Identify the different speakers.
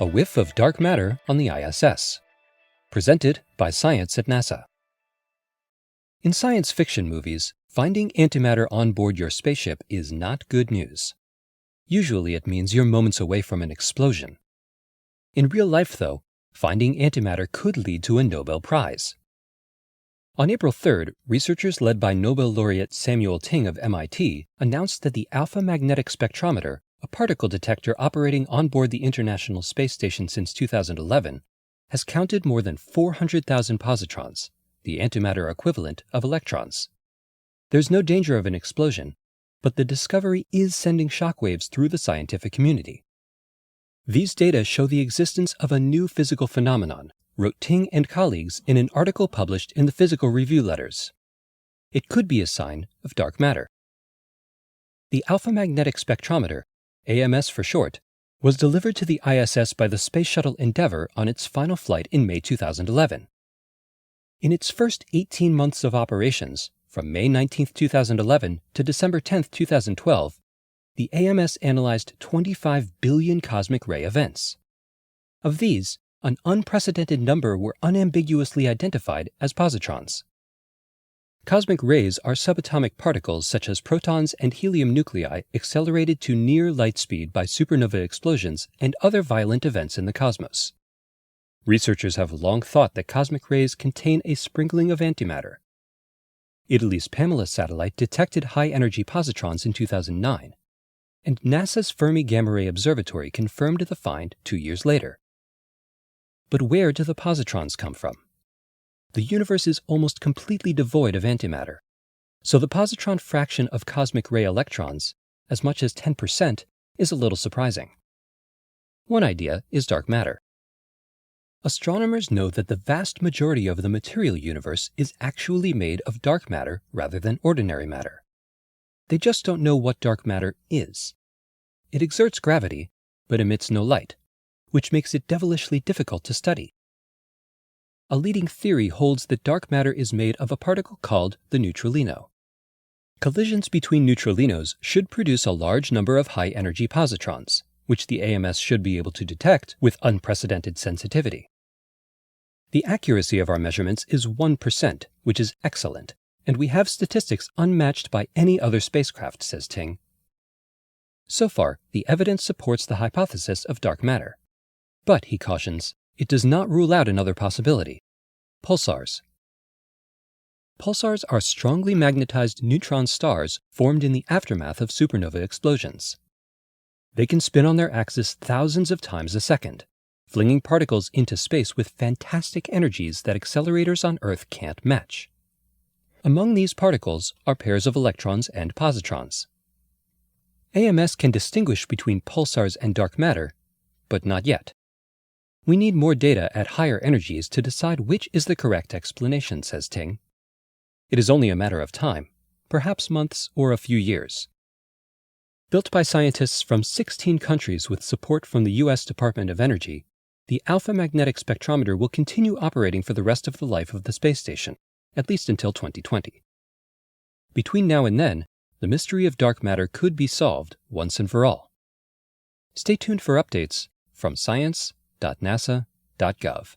Speaker 1: A whiff of dark matter on the ISS. Presented by Science at NASA. In science fiction movies, finding antimatter on board your spaceship is not good news. Usually it means you're moments away from an explosion. In real life, though, finding antimatter could lead to a Nobel Prize. On April 3rd, researchers led by Nobel laureate Samuel Ting of MIT announced that the alpha magnetic spectrometer, a particle detector operating on board the International Space Station since 2011, has counted more than 400,000 positrons, the antimatter equivalent of electrons. There's no danger of an explosion, but the discovery is sending shockwaves through the scientific community. These data show the existence of a new physical phenomenon, wrote Ting and colleagues in an article published in the Physical Review Letters. It could be a sign of dark matter. The alpha magnetic spectrometer, AMS for short, was delivered to the ISS by the Space Shuttle Endeavour on its final flight in May 2011. In its first 18 months of operations, from May 19, 2011 to December 10, 2012, the AMS analyzed 25 billion cosmic ray events. Of these, an unprecedented number were unambiguously identified as positrons. Cosmic rays are subatomic particles such as protons and helium nuclei accelerated to near light speed by supernova explosions and other violent events in the cosmos. Researchers have long thought that cosmic rays contain a sprinkling of antimatter. Italy's Pamela satellite detected high-energy positrons in 2009, and NASA's Fermi Gamma Ray Observatory confirmed the find 2 years later. But where do the positrons come from? The universe is almost completely devoid of antimatter, so the positron fraction of cosmic ray electrons, as much as 10%, is a little surprising. One idea is dark matter. Astronomers know that the vast majority of the material universe is actually made of dark matter rather than ordinary matter. They just don't know what dark matter is. It exerts gravity, but emits no light, which makes it devilishly difficult to study. A leading theory holds that dark matter is made of a particle called the neutralino. Collisions between neutralinos should produce a large number of high-energy positrons, which the AMS should be able to detect with unprecedented sensitivity. The accuracy of our measurements is 1%, which is excellent, and we have statistics unmatched by any other spacecraft, says Ting. So far, the evidence supports the hypothesis of dark matter. But, he cautions, it does not rule out another possibility: pulsars. Pulsars are strongly magnetized neutron stars formed in the aftermath of supernova explosions. They can spin on their axis thousands of times a second, flinging particles into space with fantastic energies that accelerators on Earth can't match. Among these particles are pairs of electrons and positrons. AMS can distinguish between pulsars and dark matter, but not yet. We need more data at higher energies to decide which is the correct explanation, says Ting. It is only a matter of time, perhaps months or a few years. Built by scientists from 16 countries with support from the U.S. Department of Energy, the alpha magnetic spectrometer will continue operating for the rest of the life of the space station, at least until 2020. Between now and then, the mystery of dark matter could be solved once and for all. Stay tuned for updates from science.nasa.gov.